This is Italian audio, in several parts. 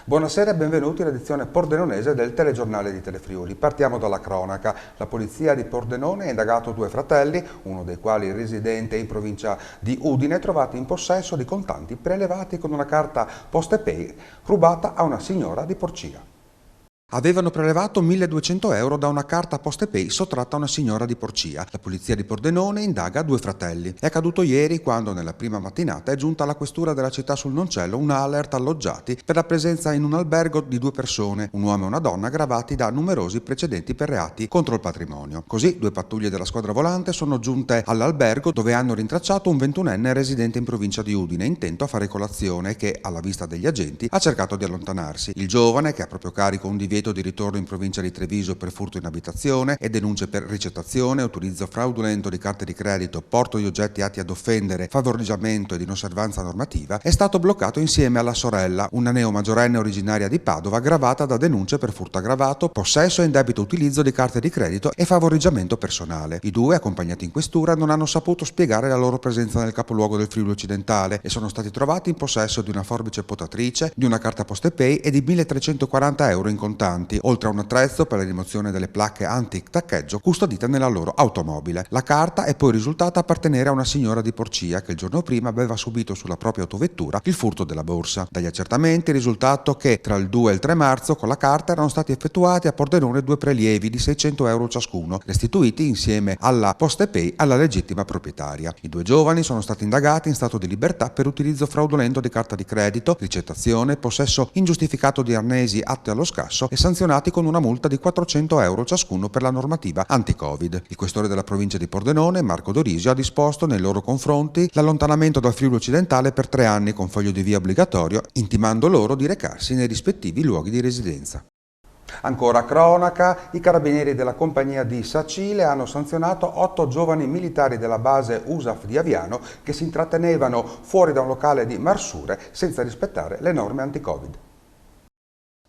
Buonasera e benvenuti all'edizione pordenonese del telegiornale di Telefriuli. Partiamo dalla cronaca. La polizia di Pordenone ha indagato due fratelli, uno dei quali residente in provincia di Udine, trovati in possesso di contanti prelevati con una carta PostePay rubata a una signora di Porcia. Avevano prelevato 1.200 euro da una carta PostePay sottratta a una signora di Porcia. La polizia di Pordenone indaga due fratelli. È accaduto ieri quando nella prima mattinata è giunta alla questura della città sul Noncello una alert alloggiati per la presenza in un albergo di due persone, un uomo e una donna, aggravati da numerosi precedenti per reati contro il patrimonio. Così due pattuglie della squadra volante sono giunte all'albergo dove hanno rintracciato un 21enne residente in provincia di Udine intento a fare colazione che, alla vista degli agenti, ha cercato di allontanarsi. Il giovane, che ha a proprio carico un divieto di ritorno in provincia di Treviso per furto in abitazione e denunce per ricettazione, utilizzo fraudolento di carte di credito, porto di oggetti atti ad offendere, favoreggiamento ed inosservanza normativa, è stato bloccato insieme alla sorella, una neomaggiorenne originaria di Padova, aggravata da denunce per furto aggravato, possesso e indebito utilizzo di carte di credito e favoreggiamento personale. I due, accompagnati in questura, non hanno saputo spiegare la loro presenza nel capoluogo del Friuli Occidentale e sono stati trovati in possesso di una forbice potatrice, di una carta PostePay e di 1.340 euro in contanti, oltre a un attrezzo per la rimozione delle placche anti-taccheggio custodite nella loro automobile. La carta è poi risultata appartenere a una signora di Porcia che il giorno prima aveva subito sulla propria autovettura il furto della borsa. Dagli accertamenti è risultato che tra il 2 e il 3 marzo con la carta erano stati effettuati a Pordenone due prelievi di 600 euro ciascuno, restituiti insieme alla PostePay alla legittima proprietaria. I due giovani sono stati indagati in stato di libertà per utilizzo fraudolento di carta di credito, ricettazione, possesso ingiustificato di arnesi atti allo scasso e sanzionati con una multa di 400 euro ciascuno per la normativa anti-Covid. Il questore della provincia di Pordenone, Marco Dorisio, ha disposto nei loro confronti l'allontanamento dal Friuli Occidentale per 3 anni con foglio di via obbligatorio, intimando loro di recarsi nei rispettivi luoghi di residenza. Ancora cronaca, i carabinieri della compagnia di Sacile hanno sanzionato 8 giovani militari della base USAF di Aviano che si intrattenevano fuori da un locale di Marsure senza rispettare le norme anti-Covid.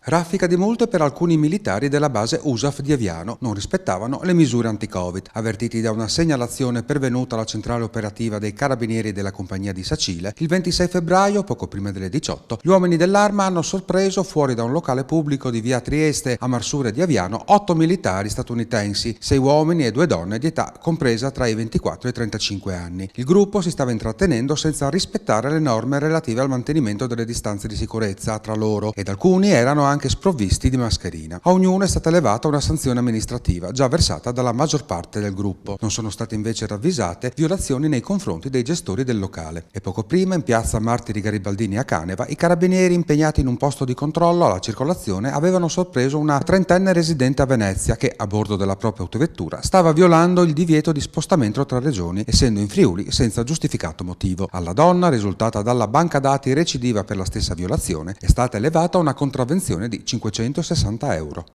Raffica di multe per alcuni militari della base USAF di Aviano, non rispettavano le misure anti-Covid. Avvertiti da una segnalazione pervenuta alla centrale operativa dei carabinieri della compagnia di Sacile, il 26 febbraio, poco prima delle 18, gli uomini dell'arma hanno sorpreso fuori da un locale pubblico di via Trieste a Marsure di Aviano 8 militari statunitensi, 6 uomini e 2 donne di età compresa tra i 24 e i 35 anni. Il gruppo si stava intrattenendo senza rispettare le norme relative al mantenimento delle distanze di sicurezza tra loro ed alcuni erano anche sprovvisti di mascherina. A ognuno è stata elevata una sanzione amministrativa, già versata dalla maggior parte del gruppo. Non sono state invece ravvisate violazioni nei confronti dei gestori del locale. E poco prima, in piazza Martiri Garibaldini a Caneva, i carabinieri impegnati in un posto di controllo alla circolazione avevano sorpreso una 30enne residente a Venezia che, a bordo della propria autovettura, stava violando il divieto di spostamento tra regioni, essendo in Friuli senza giustificato motivo. Alla donna, risultata dalla banca dati recidiva per la stessa violazione, è stata elevata una contravvenzione di 560 euro.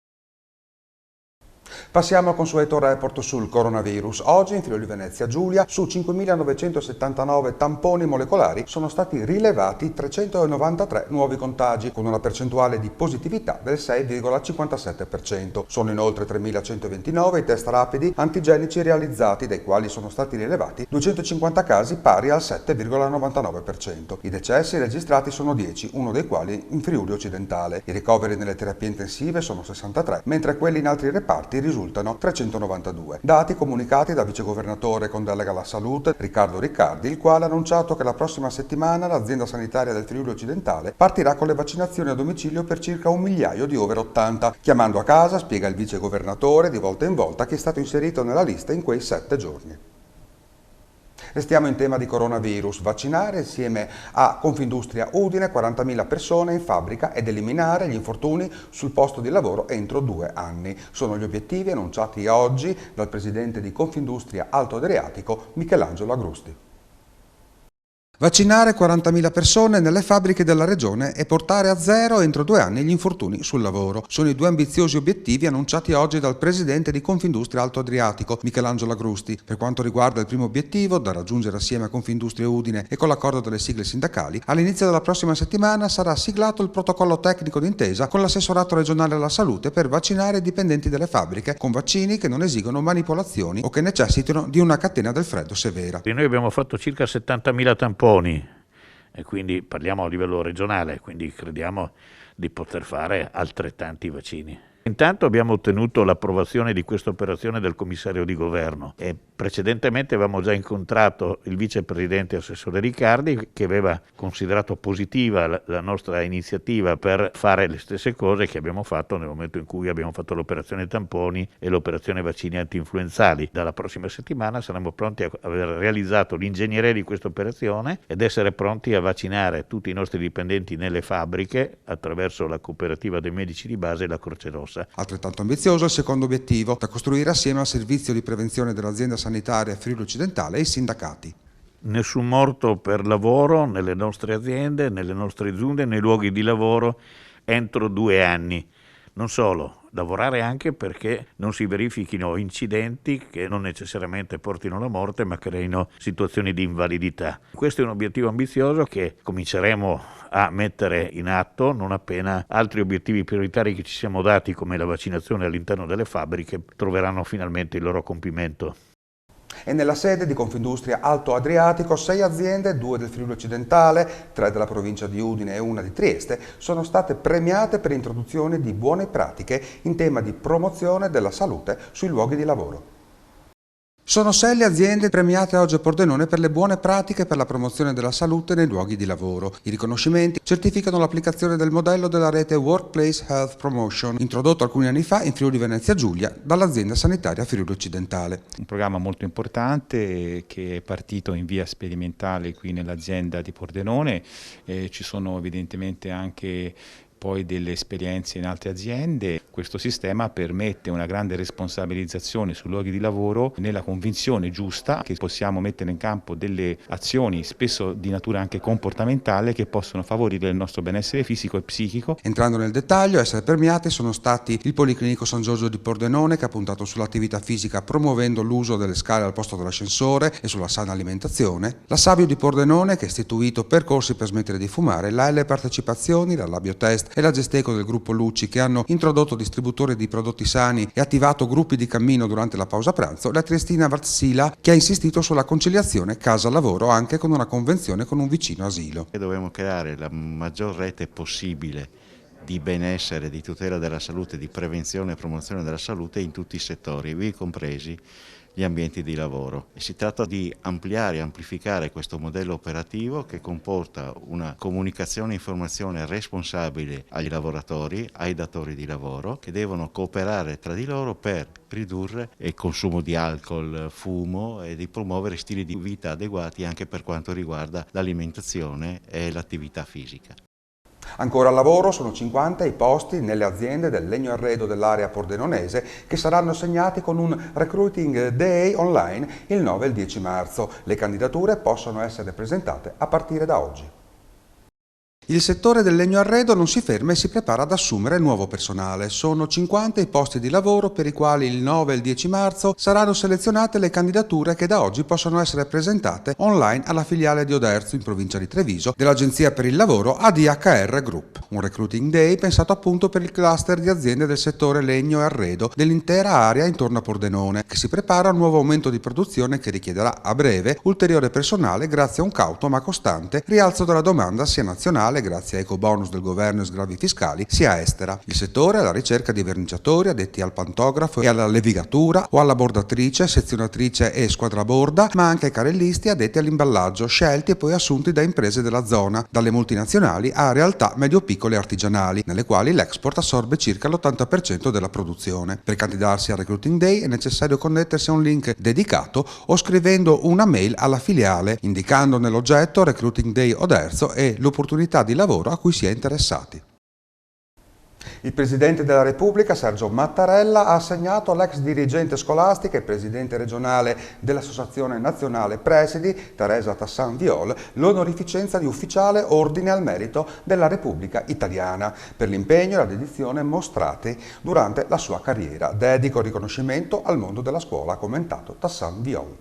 Passiamo al consueto report sul coronavirus. Oggi in Friuli Venezia Giulia su 5.979 tamponi molecolari sono stati rilevati 393 nuovi contagi con una percentuale di positività del 6,57%. Sono inoltre 3.129 i test rapidi antigenici realizzati, dai quali sono stati rilevati 250 casi pari al 7,99%. I decessi registrati sono 10, uno dei quali in Friuli Occidentale. I ricoveri nelle terapie intensive sono 63, mentre quelli in altri reparti risultano 392. Dati comunicati dal vicegovernatore con delega alla salute Riccardo Riccardi, il quale ha annunciato che la prossima settimana l'azienda sanitaria del Friuli Occidentale partirà con le vaccinazioni a domicilio per circa 1 migliaio di over 80, chiamando a casa, spiega il vicegovernatore, di volta in volta chi è stato inserito nella lista in quei 7 giorni. Restiamo in tema di coronavirus. Vaccinare insieme a Confindustria Udine 40.000 persone in fabbrica ed eliminare gli infortuni sul posto di lavoro entro 2 anni. Sono gli obiettivi annunciati oggi dal presidente di Confindustria Alto Adriatico, Michelangelo Agrusti. Vaccinare 40.000 persone nelle fabbriche della regione e portare a zero entro 2 anni gli infortuni sul lavoro. Sono i 2 ambiziosi obiettivi annunciati oggi dal presidente di Confindustria Alto Adriatico, Michelangelo Agrusti. Per quanto riguarda il primo obiettivo, da raggiungere assieme a Confindustria Udine e con l'accordo delle sigle sindacali, all'inizio della prossima settimana sarà siglato il protocollo tecnico d'intesa con l'assessorato regionale alla salute per vaccinare i dipendenti delle fabbriche con vaccini che non esigono manipolazioni o che necessitino di una catena del freddo severa. Noi abbiamo fatto circa 70.000 tamponi e quindi parliamo a livello regionale, quindi crediamo di poter fare altrettanti vaccini. Intanto abbiamo ottenuto l'approvazione di questa operazione del commissario di governo e precedentemente avevamo già incontrato il vicepresidente assessore Riccardi, che aveva considerato positiva la nostra iniziativa per fare le stesse cose che abbiamo fatto nel momento in cui abbiamo fatto l'operazione tamponi e l'operazione vaccini antinfluenzali. Dalla prossima settimana saremo pronti a aver realizzato l'ingegneria di questa operazione ed essere pronti a vaccinare tutti i nostri dipendenti nelle fabbriche attraverso la cooperativa dei medici di base e la Croce Rossa. Altrettanto ambizioso il secondo obiettivo, da costruire assieme al servizio di prevenzione dell'azienda sanitaria Friuli Occidentale e i sindacati. Nessun morto per lavoro nelle nostre aziende, nelle nostre giunte, nei luoghi di lavoro entro 2 anni. Non solo, lavorare anche perché non si verifichino incidenti che non necessariamente portino alla morte ma creino situazioni di invalidità. Questo è un obiettivo ambizioso che cominceremo a mettere in atto non appena altri obiettivi prioritari che ci siamo dati come la vaccinazione all'interno delle fabbriche troveranno finalmente il loro compimento. E nella sede di Confindustria Alto Adriatico 6 aziende, 2 del Friuli Occidentale, 3 della provincia di Udine e 1 di Trieste, sono state premiate per l'introduzione di buone pratiche in tema di promozione della salute sui luoghi di lavoro. Sono 6 le aziende premiate oggi a Pordenone per le buone pratiche per la promozione della salute nei luoghi di lavoro. I riconoscimenti certificano l'applicazione del modello della rete Workplace Health Promotion, introdotto alcuni anni fa in Friuli Venezia Giulia dall'azienda sanitaria Friuli Occidentale. Un programma molto importante che è partito in via sperimentale qui nell'azienda di Pordenone, ci sono evidentemente anche poi delle esperienze in altre aziende. Questo sistema permette una grande responsabilizzazione sui luoghi di lavoro nella convinzione giusta che possiamo mettere in campo delle azioni spesso di natura anche comportamentale che possono favorire il nostro benessere fisico e psichico. Entrando nel dettaglio, a essere premiati sono stati il Policlinico San Giorgio di Pordenone, che ha puntato sull'attività fisica promuovendo l'uso delle scale al posto dell'ascensore e sulla sana alimentazione, la Savio di Pordenone, che ha istituito percorsi per smettere di fumare, la L Partecipazioni, la Labiotest e la Gesteco del gruppo Lucci, che hanno introdotto distributori di prodotti sani e attivato gruppi di cammino durante la pausa pranzo, la Triestina Varsila, che ha insistito sulla conciliazione casa-lavoro anche con una convenzione con un vicino asilo. Dobbiamo creare la maggior rete possibile di benessere, di tutela della salute, di prevenzione e promozione della salute in tutti i settori, ivi compresi gli ambienti di lavoro. E si tratta di ampliare e amplificare questo modello operativo che comporta una comunicazione e informazione responsabile agli lavoratori, ai datori di lavoro, che devono cooperare tra di loro per ridurre il consumo di alcol, fumo e di promuovere stili di vita adeguati anche per quanto riguarda l'alimentazione e l'attività fisica. Ancora al lavoro sono 50 i posti nelle aziende del legno arredo dell'area pordenonese che saranno assegnati con un Recruiting Day online il 9 e il 10 marzo. Le candidature possono essere presentate a partire da oggi. Il settore del legno arredo non si ferma e si prepara ad assumere nuovo personale. Sono 50 i posti di lavoro per i quali il 9 e il 10 marzo saranno selezionate le candidature che da oggi possono essere presentate online alla filiale di Oderzo in provincia di Treviso dell'Agenzia per il Lavoro ADHR Group. Un recruiting day pensato appunto per il cluster di aziende del settore legno e arredo dell'intera area intorno a Pordenone, che si prepara a un nuovo aumento di produzione che richiederà a breve ulteriore personale grazie a un cauto ma costante rialzo della domanda sia nazionale grazie a ecobonus del governo e sgravi fiscali, sia estera. Il settore è alla ricerca di verniciatori addetti al pantografo e alla levigatura o alla bordatrice, sezionatrice e squadraborda, ma anche ai carrellisti addetti all'imballaggio, scelti e poi assunti da imprese della zona, dalle multinazionali a realtà medio-piccole e artigianali, nelle quali l'export assorbe circa l'80% della produzione. Per candidarsi al Recruiting Day è necessario connettersi a un link dedicato o scrivendo una mail alla filiale, indicando nell'oggetto Recruiting Day Oderzo e l'opportunità di lavoro a cui si è interessati. Il Presidente della Repubblica, Sergio Mattarella, ha assegnato all'ex dirigente scolastica e Presidente regionale dell'Associazione Nazionale Presidi, Teresa Tassan Viol, l'onorificenza di ufficiale ordine al merito della Repubblica Italiana per l'impegno e la dedizione mostrati durante la sua carriera. Dedico il riconoscimento al mondo della scuola, ha commentato Tassan Viol.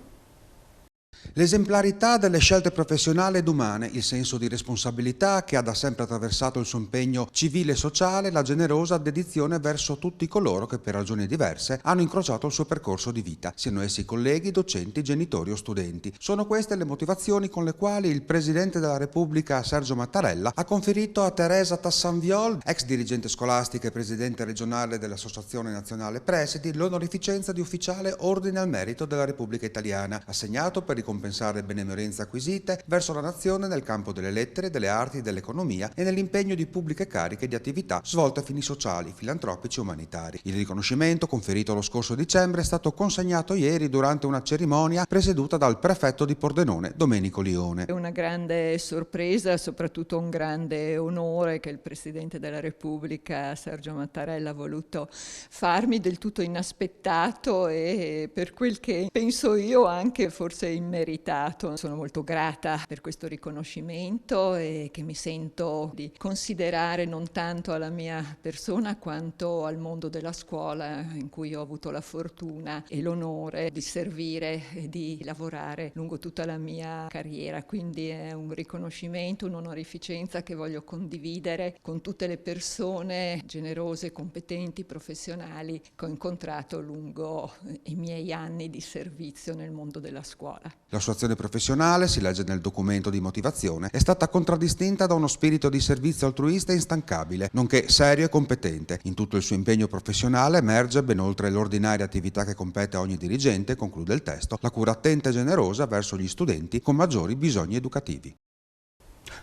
L'esemplarità delle scelte professionali ed umane, il senso di responsabilità che ha da sempre attraversato il suo impegno civile e sociale, la generosa dedizione verso tutti coloro che per ragioni diverse hanno incrociato il suo percorso di vita, siano essi colleghi, docenti, genitori o studenti. Sono queste le motivazioni con le quali il Presidente della Repubblica Sergio Mattarella ha conferito a Teresa Tassanviol, ex dirigente scolastica e Presidente regionale dell'Associazione Nazionale Presidi, l'onorificenza di ufficiale Ordine al Merito della Repubblica Italiana, assegnato per ricompensare benemerenze acquisite verso la nazione nel campo delle lettere, delle arti, dell'economia e nell'impegno di pubbliche cariche di attività svolte a fini sociali, filantropici e umanitari. Il riconoscimento, conferito lo scorso dicembre, è stato consegnato ieri durante una cerimonia presieduta dal prefetto di Pordenone, Domenico Lione. È una grande sorpresa, soprattutto un grande onore che il Presidente della Repubblica, Sergio Mattarella, ha voluto farmi, del tutto inaspettato e per quel che penso io anche forse immeritato. Sono molto grata per questo riconoscimento e che mi sento di considerare non tanto alla mia persona quanto al mondo della scuola in cui ho avuto la fortuna e l'onore di servire e di lavorare lungo tutta la mia carriera. Quindi è un riconoscimento, un'onorificenza che voglio condividere con tutte le persone generose, competenti, professionali che ho incontrato lungo i miei anni di servizio nel mondo della scuola. La sua azione professionale, si legge nel documento di motivazione, è stata contraddistinta da uno spirito di servizio altruista e instancabile, nonché serio e competente. In tutto il suo impegno professionale emerge, ben oltre l'ordinaria attività che compete a ogni dirigente, conclude il testo, la cura attenta e generosa verso gli studenti con maggiori bisogni educativi.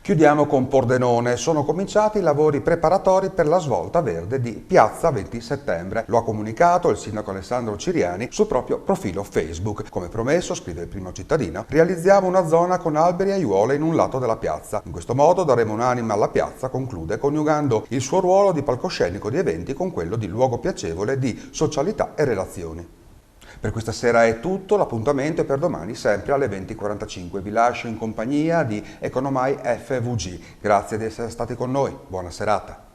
Chiudiamo con Pordenone. Sono cominciati i lavori preparatori per la svolta verde di Piazza 20 Settembre. Lo ha comunicato il sindaco Alessandro Ciriani sul proprio profilo Facebook. Come promesso, scrive il Primo Cittadino, realizziamo una zona con alberi e aiuole in un lato della piazza. In questo modo daremo un'anima alla piazza, conclude, coniugando il suo ruolo di palcoscenico di eventi con quello di luogo piacevole di socialità e relazioni. Per questa sera è tutto, l'appuntamento è per domani sempre alle 20:45. Vi lascio in compagnia di Economai FVG. Grazie di essere stati con noi, buona serata.